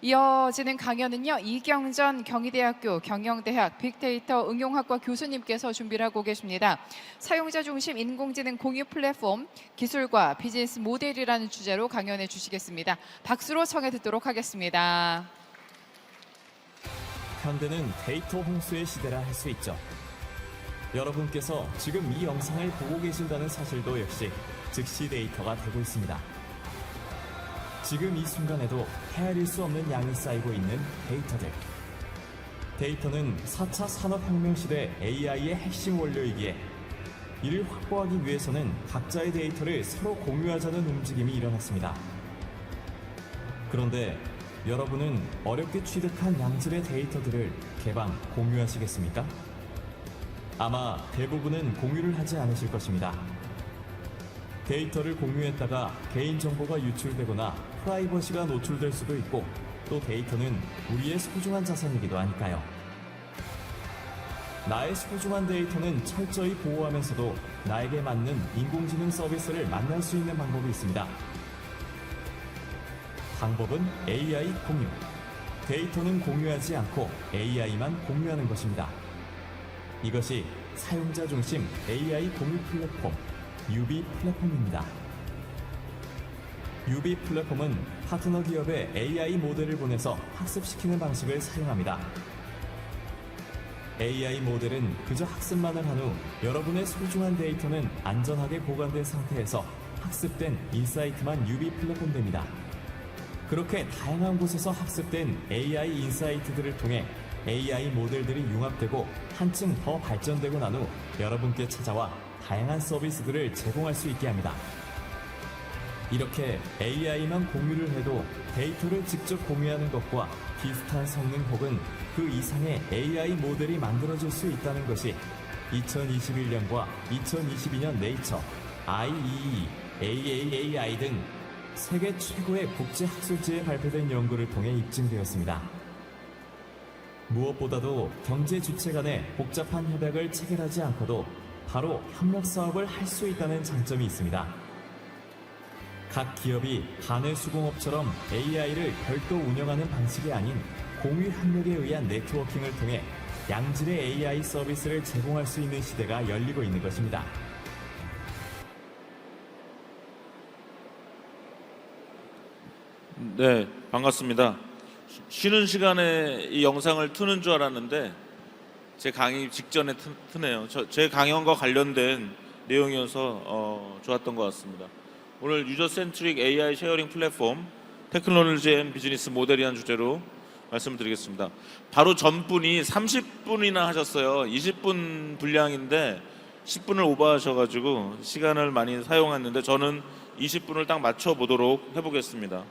이어지는 강연은요, 이경전 경희대학교 경영대학 빅데이터 응용학과 교수님께서 준비를 하고 계십니다. 사용자 중심 인공지능 공유 플랫폼, 기술과 비즈니스 모델이라는 주제로 강연해 주시겠습니다. 박수로 청해 듣도록 하겠습니다. 현대는 데이터 홍수의 시대라 할 수 있죠. 여러분께서 지금 이 영상을 보고 계신다는 사실도 역시 즉시 데이터가 되고 있습니다. 지금 이 순간에도 헤아릴 수 없는 양이 쌓이고 있는 데이터들. 데이터는 4차 산업혁명 시대 AI의 핵심 원료이기에 이를 확보하기 위해서는 각자의 데이터를 서로 공유하자는 움직임이 일어났습니다. 그런데 여러분은 어렵게 취득한 양질의 데이터들을 개방, 공유하시겠습니까? 아마 대부분은 공유를 하지 않으실 것입니다. 데이터를 공유했다가 개인정보가 유출되거나 프라이버시가 노출될 수도 있고, 또 데이터는 우리의 소중한 자산이기도 하니까요. 나의 소중한 데이터는 철저히 보호하면서도 나에게 맞는 인공지능 서비스를 만날 수 있는 방법이 있습니다. 방법은 AI 공유. 데이터는 공유하지 않고 AI만 공유하는 것입니다. 이것이 사용자 중심 AI 공유 플랫폼, UB 플랫폼입니다. UB 플랫폼은 파트너 기업에 AI 모델을 보내서 학습시키는 방식을 사용합니다. AI 모델은 그저 학습만을 한 후 여러분의 소중한 데이터는 안전하게 보관된 상태에서 학습된 인사이트만 UB 플랫폼됩니다. 그렇게 다양한 곳에서 학습된 AI 인사이트들을 통해 AI 모델들이 융합되고 한층 더 발전되고 난 후 여러분께 찾아와 다양한 서비스들을 제공할 수 있게 합니다. 이렇게 AI만 공유를 해도 데이터를 직접 공유하는 것과 비슷한 성능 혹은 그 이상의 AI 모델이 만들어질 수 있다는 것이 2021년과 2022년 네이처, IEEE, AAAI 등 세계 최고의 국제 학술지에 발표된 연구를 통해 입증되었습니다. 무엇보다도 경제 주체 간의 복잡한 협약을 체결하지 않고도 바로 협력 사업을 할 수 있다는 장점이 있습니다. 각 기업이 하늘 수공업처럼 AI를 별도 운영하는 방식이 아닌 공유 협력에 의한 네트워킹을 통해 양질의 AI 서비스를 제공할 수 있는 시대가 열리고 있는 것입니다. 네, 반갑습니다. 쉬는 시간에 이 영상을 트는 줄 알았는데 제 강의 직전에 트네요. 제 강연과 관련된 내용이어서 좋았던 것 같습니다. 오늘 유저 센트릭 AI 쉐어링 플랫폼 테크놀로지 앤 비즈니스 모델이라는 주제로 말씀드리겠습니다. 바로 전분이 30분이나 하셨어요. 20분 분량인데 10분을 오버하셔가지고 시간을 많이 사용했는데 저는 20분을 딱 맞춰보도록 해보겠습니다.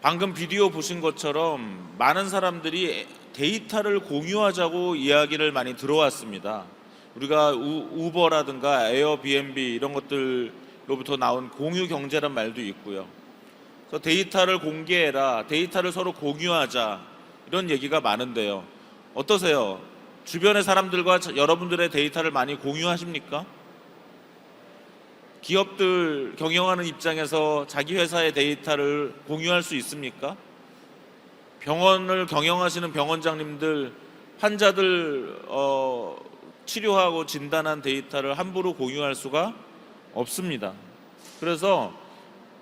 방금 비디오 보신 것처럼 많은 사람들이 데이터를 공유하자고 이야기를 많이 들어왔습니다. 우리가 우버라든가 에어비앤비 이런 것들로부터 나온 공유 경제란 말도 있고요. 그래서 데이터를 공개해라, 데이터를 서로 공유하자 이런 얘기가 많은데요. 어떠세요? 주변의 사람들과 여러분들의 데이터를 많이 공유하십니까? 기업들 경영하는 입장에서 자기 회사의 데이터를 공유할 수 있습니까? 병원을 경영하시는 병원장님들, 환자들 치료하고 진단한 데이터를 함부로 공유할 수가 없습니다. 그래서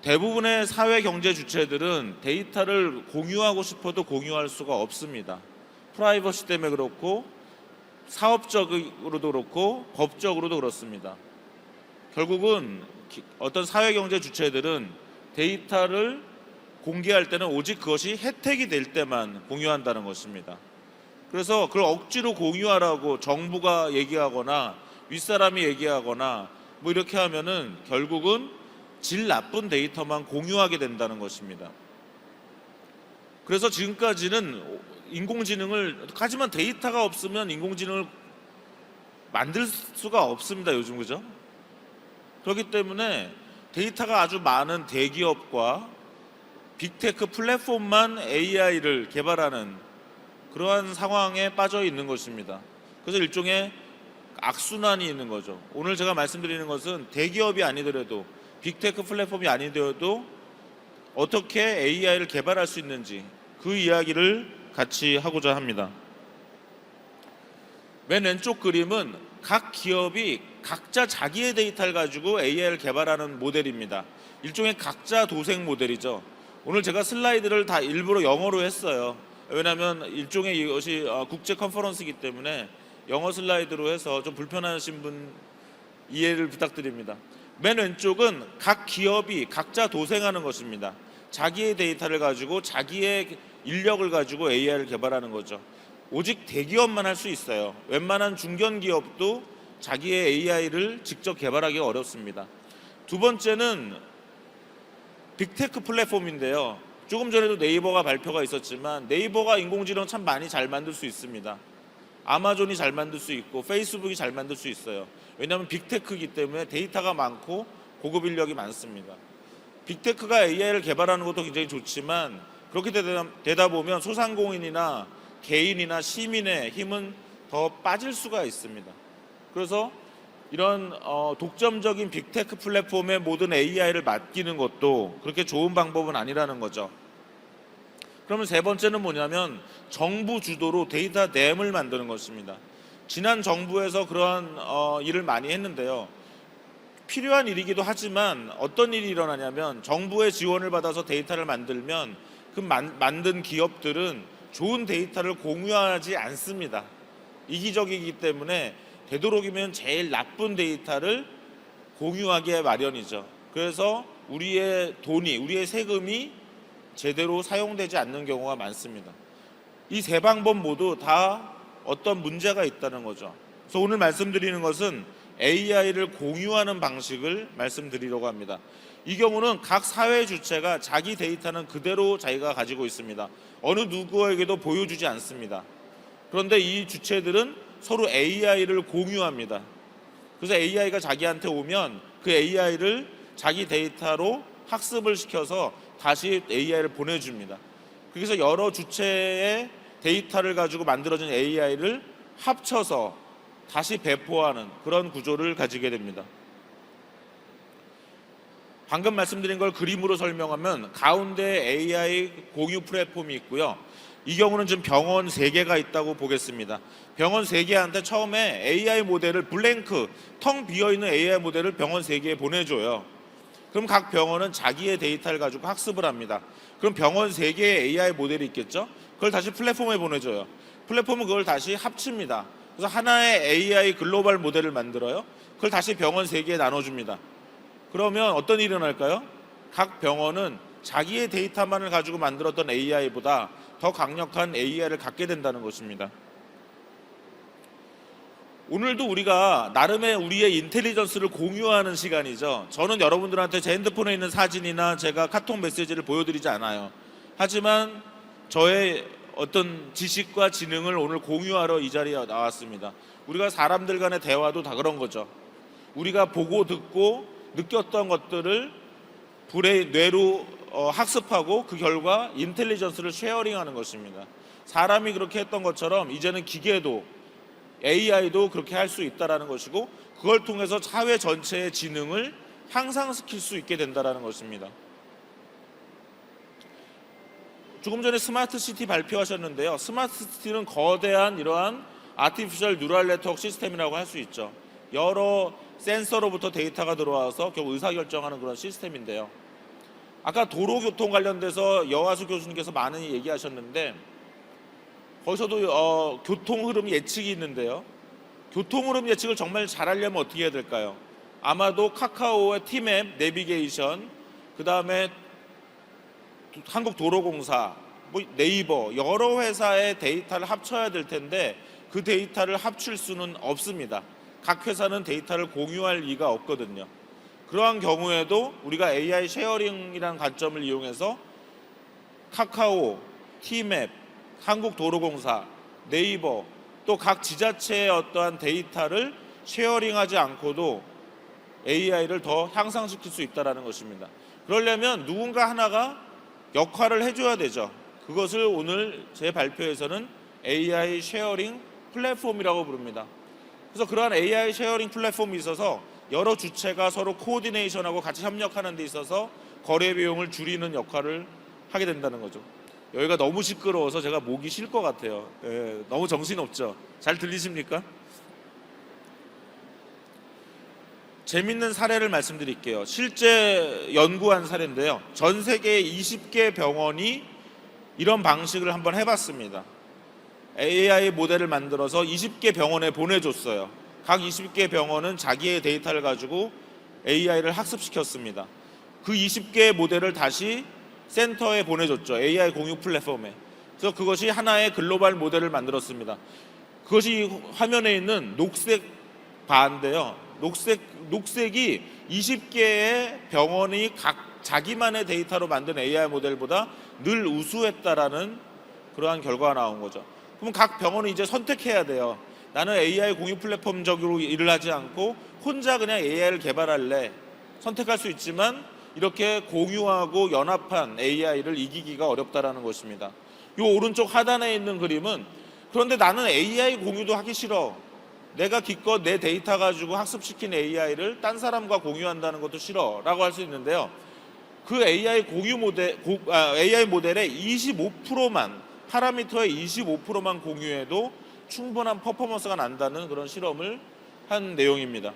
대부분의 사회 경제 주체들은 데이터를 공유하고 싶어도 공유할 수가 없습니다. 프라이버시 때문에 그렇고 사업적으로도 그렇고 법적으로도 그렇습니다. 결국은 어떤 사회경제 주체들은 데이터를 공개할 때는 오직 그것이 혜택이 될 때만 공유한다는 것입니다. 그래서 그걸 억지로 공유하라고 정부가 얘기하거나 윗사람이 얘기하거나 뭐 이렇게 하면은 결국은 질 나쁜 데이터만 공유하게 된다는 것입니다. 그래서 지금까지는 인공지능을, 하지만 데이터가 없으면 인공지능을 만들 수가 없습니다. 요즘, 그죠? 그렇기 때문에 데이터가 아주 많은 대기업과 빅테크 플랫폼만 AI를 개발하는 그러한 상황에 빠져 있는 것입니다. 그래서 일종의 악순환이 있는 거죠. 오늘 제가 말씀드리는 것은 대기업이 아니더라도 빅테크 플랫폼이 아니더라도 어떻게 AI를 개발할 수 있는지 그 이야기를 같이 하고자 합니다. 맨 왼쪽 그림은 각 기업이 각자 자기의 데이터를 가지고 AI를 개발하는 모델입니다. 일종의 각자 도생 모델이죠. 오늘 제가 슬라이드를 다 일부러 영어로 했어요. 왜냐하면 일종의 이것이 국제 컨퍼런스이기 때문에 영어 슬라이드로 해서 좀 불편하신 분 이해를 부탁드립니다. 맨 왼쪽은 각 기업이 각자 도생하는 것입니다. 자기의 데이터를 가지고 자기의 인력을 가지고 AI를 개발하는 거죠. 오직 대기업만 할 수 있어요. 웬만한 중견기업도 자기의 AI를 직접 개발하기가 어렵습니다. 두 번째는 빅테크 플랫폼인데요. 조금 전에도 네이버가 발표가 있었지만 네이버가 인공지능 참 많이 잘 만들 수 있습니다. 아마존이 잘 만들 수 있고 페이스북이 잘 만들 수 있어요. 왜냐하면 빅테크이기 때문에 데이터가 많고 고급 인력이 많습니다. 빅테크가 AI를 개발하는 것도 굉장히 좋지만 그렇게 되다 보면 소상공인이나 개인이나 시민의 힘은 더 빠질 수가 있습니다. 그래서 이런 독점적인 빅테크 플랫폼에 모든 AI를 맡기는 것도 그렇게 좋은 방법은 아니라는 거죠. 그러면 세 번째는 뭐냐면 정부 주도로 데이터 댐을 만드는 것입니다. 지난 정부에서 그러한 일을 많이 했는데요. 필요한 일이기도 하지만 어떤 일이 일어나냐면 정부의 지원을 받아서 데이터를 만들면 그 만든 기업들은 좋은 데이터를 공유하지 않습니다. 이기적이기 때문에 되도록이면 제일 나쁜 데이터를 공유하기에 마련이죠. 그래서 우리의 돈이, 우리의 세금이 제대로 사용되지 않는 경우가 많습니다. 이 세 방법 모두 다 어떤 문제가 있다는 거죠. 그래서 오늘 말씀드리는 것은 AI를 공유하는 방식을 말씀드리려고 합니다. 이 경우는 각 사회 주체가 자기 데이터는 그대로 자기가 가지고 있습니다. 어느 누구에게도 보여주지 않습니다. 그런데 이 주체들은 서로 AI를 공유합니다. 그래서 AI가 자기한테 오면 그 AI를 자기 데이터로 학습을 시켜서 다시 AI를 보내줍니다. 그래서 여러 주체의 데이터를 가지고 만들어진 AI를 합쳐서 다시 배포하는 그런 구조를 가지게 됩니다. 방금 말씀드린 걸 그림으로 설명하면 가운데 AI 공유 플랫폼이 있고요. 이 경우는 지금 병원 3개가 있다고 보겠습니다. 병원 3개한테 처음에 AI 모델을 블랭크, 텅 비어있는 AI 모델을 병원 3개에 보내줘요. 그럼 각 병원은 자기의 데이터를 가지고 학습을 합니다. 그럼 병원 3개의 AI 모델이 있겠죠? 그걸 다시 플랫폼에 보내줘요. 플랫폼은 그걸 다시 합칩니다. 그래서 하나의 AI 글로벌 모델을 만들어요. 그걸 다시 병원 3개에 나눠줍니다. 그러면 어떤 일이 일어날까요? 각 병원은 자기의 데이터만을 가지고 만들었던 AI보다 더 강력한 AI를 갖게 된다는 것입니다. 오늘도 우리가 나름의 우리의 인텔리전스를 공유하는 시간이죠. 저는 여러분들한테 제 핸드폰에 있는 사진이나 제가 카톡 메시지를 보여드리지 않아요. 하지만 저의 어떤 지식과 지능을 오늘 공유하러 이 자리에 나왔습니다. 우리가 사람들 간의 대화도 다 그런 거죠. 우리가 보고 듣고 느꼈던 것들을 불의 뇌로 학습하고 그 결과 인텔리전스를 쉐어링하는 것입니다. 사람이 그렇게 했던 것처럼 이제는 기계도 AI도 그렇게 할 수 있다는 것이고 그걸 통해서 사회 전체의 지능을 향상시킬 수 있게 된다는 것입니다. 조금 전에 스마트 시티 발표하셨는데요. 스마트 시티는 거대한 이러한 아티피셜 뉴럴 네트워크 시스템이라고 할 수 있죠. 여러 센서로부터 데이터가 들어와서 결국 의사결정하는 그런 시스템인데요. 아까 도로교통 관련돼서 여하수 교수님께서 많이 얘기하셨는데 거기서도 교통 흐름 예측이 있는데요. 교통 흐름 예측을 정말 잘하려면 어떻게 해야 될까요? 아마도 카카오의 티맵, 내비게이션, 그 다음에 한국도로공사, 네이버 여러 회사의 데이터를 합쳐야 될 텐데 그 데이터를 합칠 수는 없습니다. 각 회사는 데이터를 공유할 리가 없거든요. 그러한 경우에도 우리가 AI 쉐어링이라는 관점을 이용해서 카카오, 티맵, 한국도로공사, 네이버 또 각 지자체의 어떠한 데이터를 쉐어링하지 않고도 AI를 더 향상시킬 수 있다는 것입니다. 그러려면 누군가 하나가 역할을 해줘야 되죠. 그것을 오늘 제 발표에서는 AI 쉐어링 플랫폼이라고 부릅니다. 그래서 그러한 AI 쉐어링 플랫폼이 있어서 여러 주체가 서로 코오디네이션하고 같이 협력하는 데 있어서 거래 비용을 줄이는 역할을 하게 된다는 거죠. 여기가 너무 시끄러워서 제가 목이 쉴 것 같아요. 예, 너무 정신없죠. 잘 들리십니까? 재밌는 사례를 말씀드릴게요. 실제 연구한 사례인데요. 전 세계 20개 병원이 이런 방식을 한번 해봤습니다. AI 모델을 만들어서 20개 병원에 보내줬어요. 각 20개 병원은 자기의 데이터를 가지고 AI를 학습시켰습니다. 그 20개의 모델을 다시 센터에 보내줬죠. AI 공유 플랫폼에. 그래서 그것이 하나의 글로벌 모델을 만들었습니다. 그것이 화면에 있는 녹색 바인데요. 녹색이 20개의 병원이 각 자기만의 데이터로 만든 AI 모델보다 늘 우수했다라는 그러한 결과가 나온 거죠. 그럼 각 병원은 이제 선택해야 돼요. 나는 AI 공유 플랫폼적으로 일을 하지 않고 혼자 그냥 AI를 개발할래. 선택할 수 있지만 이렇게 공유하고 연합한 AI를 이기기가 어렵다라는 것입니다. 이 오른쪽 하단에 있는 그림은 그런데 나는 AI 공유도 하기 싫어. 내가 기껏 내 데이터 가지고 학습시킨 AI를 딴 사람과 공유한다는 것도 싫어 라고 할 수 있는데요. 그 AI 공유 모델, AI 모델의 25%만 파라미터의 25%만 공유해도 충분한 퍼포먼스가 난다는 그런 실험을 한 내용입니다.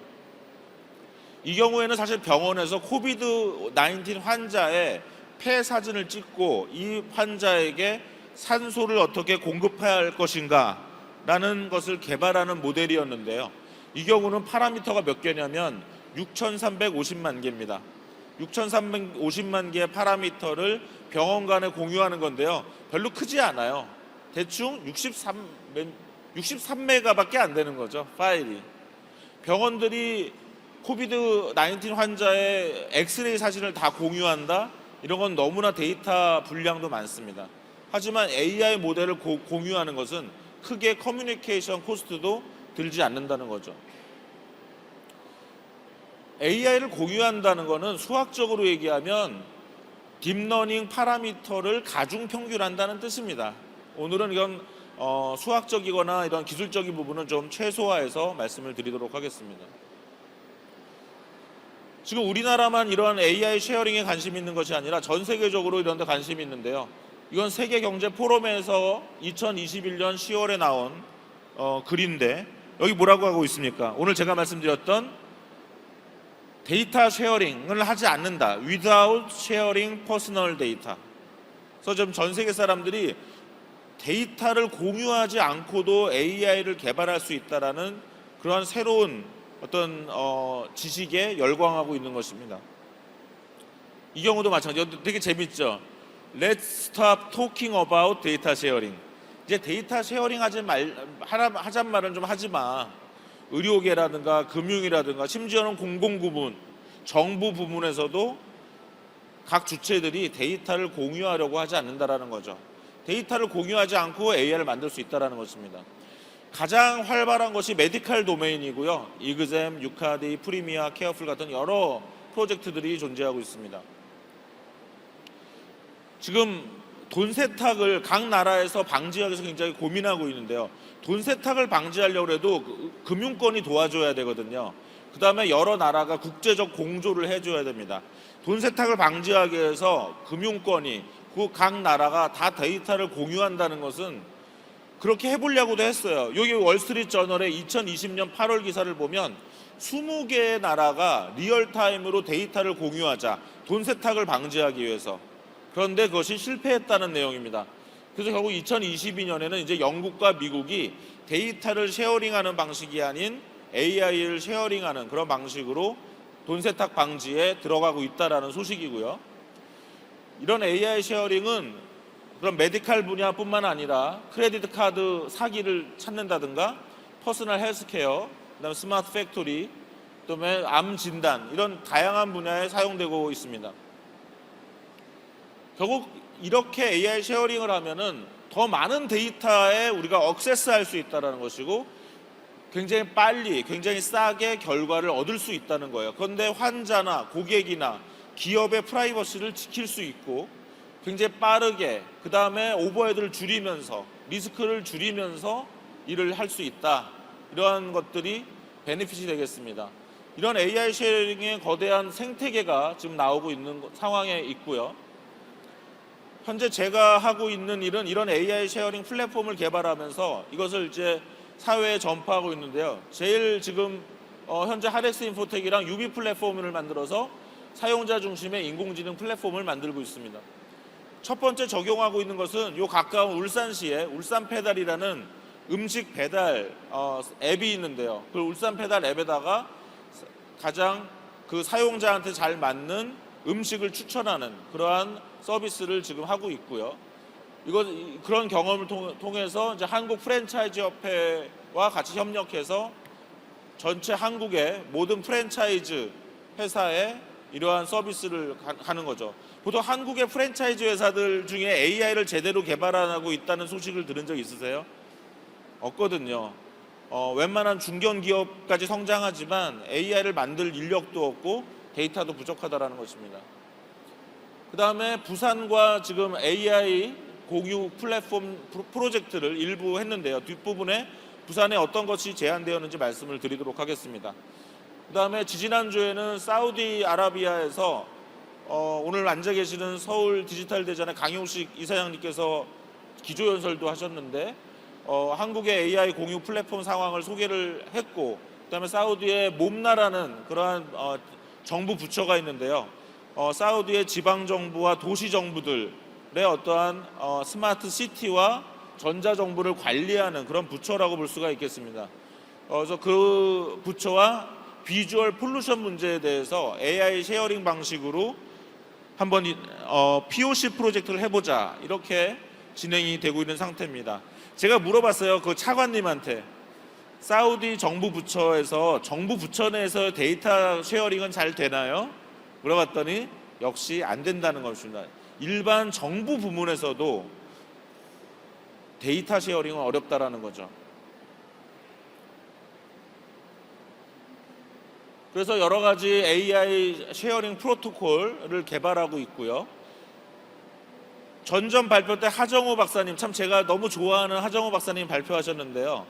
이 경우에는 사실 병원에서 코비드-19 환자의 폐 사진을 찍고 이 환자에게 산소를 어떻게 공급해야 할 것인가 라는 것을 개발하는 모델이었는데요. 이 경우는 파라미터가 몇 개냐면 6,350만 개입니다. 6,350만 개의 파라미터를 병원 간에 공유하는 건데요. 별로 크지 않아요. 대충 63메가밖에 안 되는 거죠. 파일이. 병원들이 코비드-19 환자의 엑스레이 사진을 다 공유한다? 이런 건 너무나 데이터 분량도 많습니다. 하지만 AI 모델을 공유하는 것은 크게 커뮤니케이션 코스트도 들지 않는다는 거죠. AI를 공유한다는 것은 수학적으로 얘기하면 딥러닝 파라미터를 가중평균한다는 뜻입니다. 오늘은 이건 수학적이거나 이런 기술적인 부분은 좀 최소화해서 말씀을 드리도록 하겠습니다. 지금 우리나라만 이러한 AI 쉐어링에 관심이 있는 것이 아니라 전 세계적으로 이런 데 관심이 있는데요. 이건 세계경제포럼에서 2021년 10월에 나온 글인데 여기 뭐라고 하고 있습니까? 오늘 제가 말씀드렸던 데이터 쉐어링을 하지 않는다. Without sharing personal data. 그래서 좀 전 세계 사람들이 데이터를 공유하지 않고도 AI를 개발할 수 있다라는 그러한 새로운 어떤 지식에 열광하고 있는 것입니다. 이 경우도 마찬가지로 되게 재밌죠. Let's stop talking about data sharing. 이제 데이터 쉐어링 하자는 말은 좀 하지 마. 의료계라든가 금융이라든가 심지어는 공공부문, 정부 부문에서도 각 주체들이 데이터를 공유하려고 하지 않는다라는 거죠. 데이터를 공유하지 않고 AI를 만들 수 있다라는 것입니다. 가장 활발한 것이 메디칼 도메인이고요. 이그잼, 유카디, 프리미아, 케어풀 같은 여러 프로젝트들이 존재하고 있습니다. 지금 돈 세탁을 각 나라에서 방지하기 위해서 굉장히 고민하고 있는데요. 돈 세탁을 방지하려고 해도 금융권이 도와줘야 되거든요. 그 다음에 여러 나라가 국제적 공조를 해줘야 됩니다. 돈 세탁을 방지하기 위해서 금융권이 그 각 나라가 다 데이터를 공유한다는 것은 그렇게 해보려고도 했어요. 여기 월스트리트 저널의 2020년 8월 기사를 보면 20개의 나라가 리얼타임으로 데이터를 공유하자. 돈 세탁을 방지하기 위해서. 그런데 그것이 실패했다는 내용입니다. 그래서 결국 2022년에는 이제 영국과 미국이 데이터를 쉐어링하는 방식이 아닌 AI를 쉐어링하는 그런 방식으로 돈 세탁 방지에 들어가고 있다라는 소식이고요. 이런 AI 쉐어링은 그런 메디칼 분야뿐만 아니라 크레디트 카드 사기를 찾는다든가 퍼스널 헬스케어, 그다음에 스마트 팩토리, 그다음에 암 진단 이런 다양한 분야에 사용되고 있습니다. 결국 이렇게 AI 쉐어링을 하면은 더 많은 데이터에 우리가 액세스할 수 있다는 것이고 굉장히 빨리, 굉장히 싸게 결과를 얻을 수 있다는 거예요. 그런데 환자나 고객이나 기업의 프라이버시를 지킬 수 있고 굉장히 빠르게 그 다음에 오버헤드를 줄이면서 리스크를 줄이면서 일을 할 수 있다. 이러한 것들이 베네핏이 되겠습니다. 이런 AI 쉐어링의 거대한 생태계가 지금 나오고 있는 상황에 있고요. 현재 제가 하고 있는 일은 이런 AI 쉐어링 플랫폼을 개발하면서 이것을 이제 사회에 전파하고 있는데요. 제일 지금 현재 하렉스 인포텍이랑 유비 플랫폼을 만들어서 사용자 중심의 인공지능 플랫폼을 만들고 있습니다. 첫 번째 적용하고 있는 것은 요 가까운 울산시에 울산 페달이라는 음식 배달 앱이 있는데요. 그 울산 페달 앱에다가 가장 그 사용자한테 잘 맞는 음식을 추천하는 그러한 서비스를 지금 하고 있고요. 그런 경험을 통해서 이제 한국 프랜차이즈 협회와 같이 협력해서 전체 한국의 모든 프랜차이즈 회사에 이러한 서비스를 하는 거죠. 보통 한국의 프랜차이즈 회사들 중에 AI를 제대로 개발하고 있다는 소식을 들은 적 있으세요? 없거든요. 웬만한 중견기업까지 성장하지만 AI를 만들 인력도 없고 데이터도 부족하다라는 것입니다. 그 다음에 부산과 지금 AI 공유 플랫폼 프로젝트를 일부 했는데요. 뒷부분에 부산에 어떤 것이 제안되었는지 말씀을 드리도록 하겠습니다. 그 다음에 지지난주에는 사우디아라비아에서 오늘 앉아 계시는 서울 디지털 대전의 강용식 이사장님께서 기조연설도 하셨는데 한국의 AI 공유 플랫폼 상황을 소개를 했고, 그다음에 사우디의 몹나라는 그러한 정부 부처가 있는데요. 사우디의 지방 정부와 도시 정부들의 어떠한 스마트 시티와 전자 정부를 관리하는 그런 부처라고 볼 수가 있겠습니다. 그래서 그 부처와 비주얼 폴루션 문제에 대해서 AI 쉐어링 방식으로 한번 POC 프로젝트를 해보자, 이렇게 진행이 되고 있는 상태입니다. 제가 물어봤어요. 그 차관님한테 사우디 정부 부처에서 정부 부처 내에서 데이터 쉐어링은 잘 되나요? 물어봤더니 역시 안 된다는 것입니다. 일반 정부 부문에서도 데이터 쉐어링은 어렵다라는 거죠. 그래서 여러 가지 AI 쉐어링 프로토콜을 개발하고 있고요. 전전 발표 때 하정우 박사님, 참 제가 너무 좋아하는 하정우 박사님 발표하셨는데요.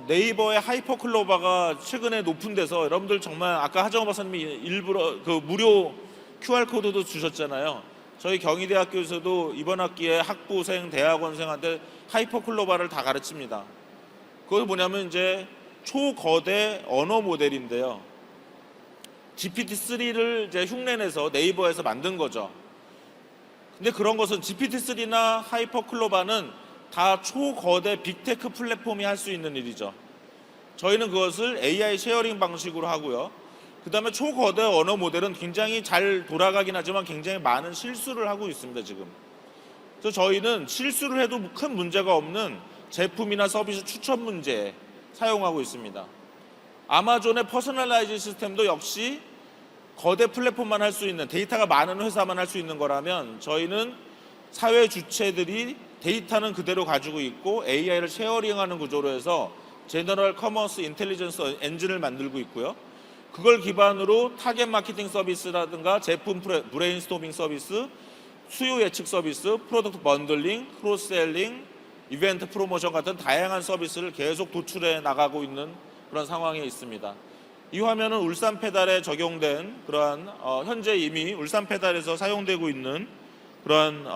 네이버의 하이퍼클로바가 최근에 높은 데서 여러분들 정말 아까 하정우 박사님이 일부러 그 무료 QR코드도 주셨잖아요. 저희 경희대학교에서도 이번 학기에 학부생, 대학원생한테 하이퍼클로바를 다 가르칩니다. 그건 뭐냐면 이제 초거대 언어 모델인데요. GPT-3를 이제 흉내내서 네이버에서 만든 거죠. 근데 그런 것은 GPT-3나 하이퍼클로바는 다 초거대 빅테크 플랫폼이 할 수 있는 일이죠. 저희는 그것을 AI 쉐어링 방식으로 하고요. 그 다음에 초거대 언어 모델은 굉장히 잘 돌아가긴 하지만 굉장히 많은 실수를 하고 있습니다, 지금. 그래서 저희는 실수를 해도 큰 문제가 없는 제품이나 서비스 추천 문제에 사용하고 있습니다. 아마존의 퍼스널라이즈 시스템도 역시 거대 플랫폼만 할 수 있는, 데이터가 많은 회사만 할 수 있는 거라면 저희는 사회 주체들이 데이터는 그대로 가지고 있고 AI를 쉐어링하는 구조로 해서 제너럴 커머스 인텔리전스 엔진을 만들고 있고요. 그걸 기반으로 타겟 마케팅 서비스라든가 제품 브레인스토밍 서비스, 수요 예측 서비스, 프로덕트 번들링, 크로스셀링, 이벤트 프로모션 같은 다양한 서비스를 계속 도출해 나가고 있는 그런 상황에 있습니다. 이 화면은 울산 페달에 적용된 그러한 현재 이미 울산 페달에서 사용되고 있는 그러한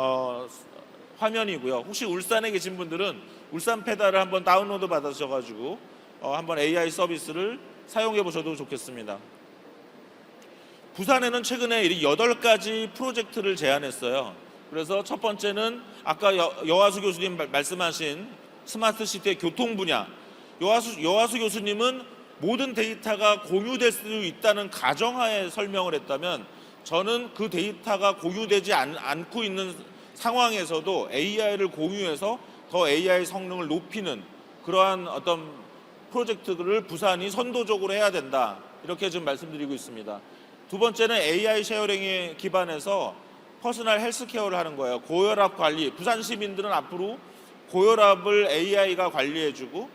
화면이고요. 혹시 울산에 계신 분들은 울산 페달을 한번 다운로드 받으셔가지고 한번 AI 서비스를 사용해 보셔도 좋겠습니다. 부산에는 최근에 8가지 프로젝트를 제안했어요. 그래서 첫 번째는 아까 여하수 교수님 말씀하신 스마트 시티의 교통 분야. 여하수 교수님은 모든 데이터가 공유될 수 있다는 가정하에 설명을 했다면, 저는 그 데이터가 공유되지 않고 있는 상황에서도 AI를 공유해서 더 AI 성능을 높이는 그러한 어떤 프로젝트를 부산이 선도적으로 해야 된다, 이렇게 지금 말씀드리고 있습니다. 두 번째는 AI 쉐어링에 기반해서 퍼스널 헬스케어를 하는 거예요. 고혈압 관리, 부산 시민들은 앞으로 고혈압을 AI가 관리해주고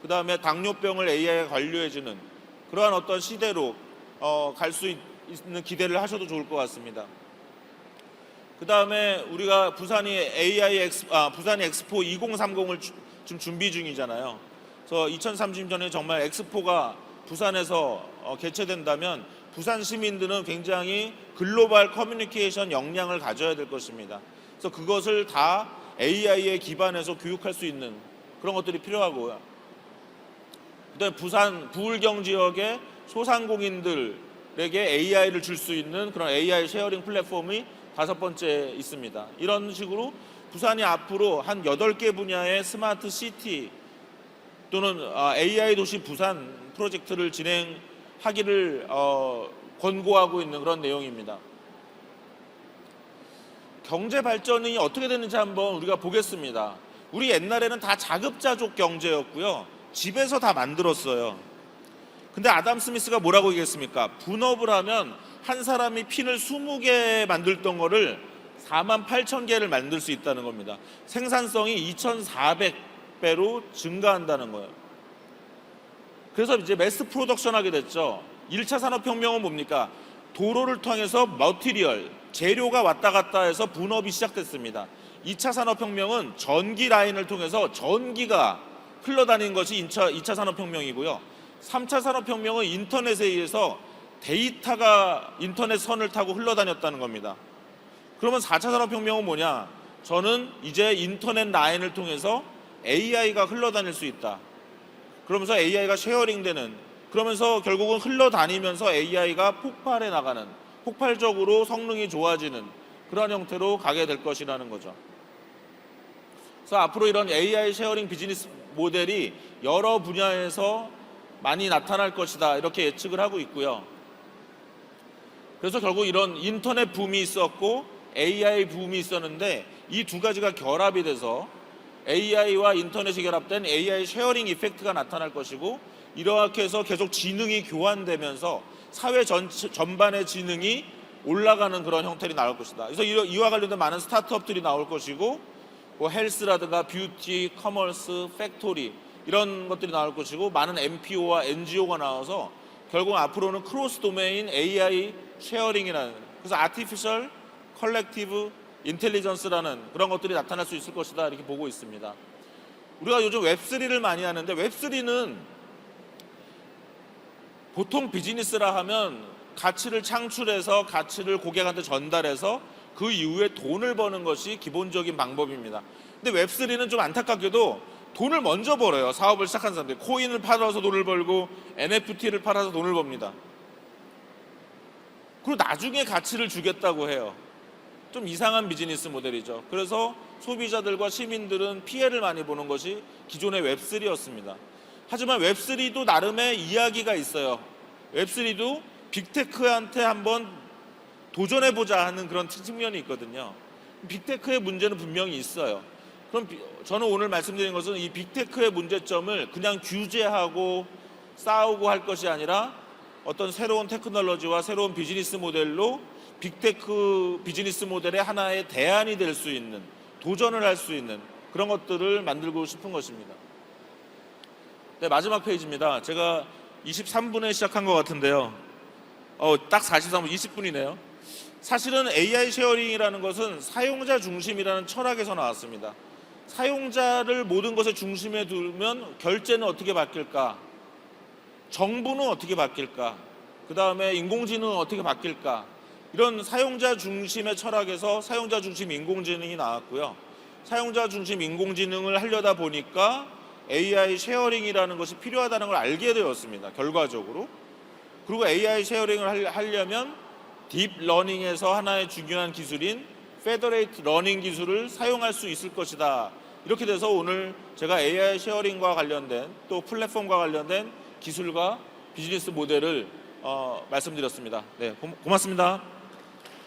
그 다음에 당뇨병을 AI가 관리해주는 그러한 어떤 시대로 갈 수 있는 기대를 하셔도 좋을 것 같습니다. 그 다음에 우리가 부산이 엑스포 2030을 지금 준비 중이잖아요. 그래서 2030년에 정말 엑스포가 부산에서 개최된다면 부산 시민들은 굉장히 글로벌 커뮤니케이션 역량을 가져야 될 것입니다. 그래서 그것을 다 AI에 기반해서 교육할 수 있는 그런 것들이 필요하고요. 그다음에 부산 부울경 지역의 소상공인들에게 AI를 줄 수 있는 그런 AI 쉐어링 플랫폼이 5번째 있습니다. 이런 식으로 부산이 앞으로 한 8개 분야의 스마트 시티 또는 AI 도시 부산 프로젝트를 진행하기를 권고하고 있는 그런 내용입니다. 경제 발전이 어떻게 되는지 한번 우리가 보겠습니다. 우리 옛날에는 다 자급자족 경제였고요. 집에서 다 만들었어요. 근데 아담 스미스가 뭐라고 얘기했습니까? 분업을 하면 한 사람이 핀을 20개 만들던 거를 48,000개를 만들 수 있다는 겁니다. 생산성이 2,400배로 증가한다는 거예요. 그래서 이제 매스 프로덕션 하게 됐죠. 1차 산업혁명은 뭡니까? 도로를 통해서 머티리얼, 재료가 왔다 갔다 해서 분업이 시작됐습니다. 2차 산업혁명은 전기 라인을 통해서 전기가 흘러다니는 것이 2차 산업혁명이고요. 3차 산업혁명은 인터넷에 의해서 데이터가 인터넷 선을 타고 흘러다녔다는 겁니다. 그러면 4차 산업혁명은 뭐냐? 저는 이제 인터넷 라인을 통해서 AI가 흘러다닐 수 있다. 그러면서 AI가 쉐어링되는, 그러면서 결국은 흘러다니면서 AI가 폭발해 나가는, 폭발적으로 성능이 좋아지는 그런 형태로 가게 될 것이라는 거죠. 그래서 앞으로 이런 AI 쉐어링 비즈니스 모델이 여러 분야에서 많이 나타날 것이다, 이렇게 예측을 하고 있고요. 그래서 결국 이런 인터넷 붐이 있었고 AI 붐이 있었는데 이 두 가지가 결합이 돼서 AI와 인터넷이 결합된 AI 쉐어링 이펙트가 나타날 것이고, 이렇게 해서 계속 지능이 교환되면서 사회 전반의 지능이 올라가는 그런 형태로 나올 것이다. 그래서 이와 관련된 많은 스타트업들이 나올 것이고, 뭐 헬스라든가 뷰티, 커머스, 팩토리 이런 것들이 나올 것이고, 많은 NPO와 NGO가 나와서 결국 앞으로는 크로스 도메인 AI 쉐어링이라는, 그래서 아티피셜 컬렉티브 인텔리전스라는 그런 것들이 나타날 수 있을 것이다, 이렇게 보고 있습니다. 우리가 요즘 웹3를 많이 하는데, 웹3는 보통 비즈니스라 하면 가치를 창출해서 가치를 고객한테 전달해서 그 이후에 돈을 버는 것이 기본적인 방법입니다. 근데 웹3는 좀 안타깝게도 돈을 먼저 벌어요. 사업을 시작한 사람들이 코인을 팔아서 돈을 벌고 NFT를 팔아서 돈을 법니다. 그리고 나중에 가치를 주겠다고 해요. 좀 이상한 비즈니스 모델이죠. 그래서 소비자들과 시민들은 피해를 많이 보는 것이 기존의 웹3였습니다. 하지만 웹3도 나름의 이야기가 있어요. 웹3도 빅테크한테 한번 도전해보자 하는 그런 측면이 있거든요. 빅테크의 문제는 분명히 있어요. 그럼 저는 오늘 말씀드린 것은 이 빅테크의 문제점을 그냥 규제하고 싸우고 할 것이 아니라 어떤 새로운 테크놀로지와 새로운 비즈니스 모델로 빅테크 비즈니스 모델의 하나의 대안이 될 수 있는, 도전을 할 수 있는 그런 것들을 만들고 싶은 것입니다. 네, 마지막 페이지입니다. 제가 23분에 시작한 것 같은데요. 딱 43분, 20분이네요. 사실은 AI 쉐어링이라는 것은 사용자 중심이라는 철학에서 나왔습니다. 사용자를 모든 것의 중심에 두면 결제는 어떻게 바뀔까? 정부는 어떻게 바뀔까? 그 다음에 인공지능은 어떻게 바뀔까? 이런 사용자 중심의 철학에서 사용자 중심 인공지능이 나왔고요. 사용자 중심 인공지능을 하려다 보니까 AI 쉐어링이라는 것이 필요하다는 걸 알게 되었습니다. 결과적으로. 그리고 AI 쉐어링을 하려면 딥러닝에서 하나의 중요한 기술인 페더레이트 러닝 기술을 사용할 수 있을 것이다. 이렇게 돼서 오늘 제가 AI 쉐어링과 관련된 또 플랫폼과 관련된 기술과 비즈니스 모델을 말씀드렸습니다. 네, 고맙습니다.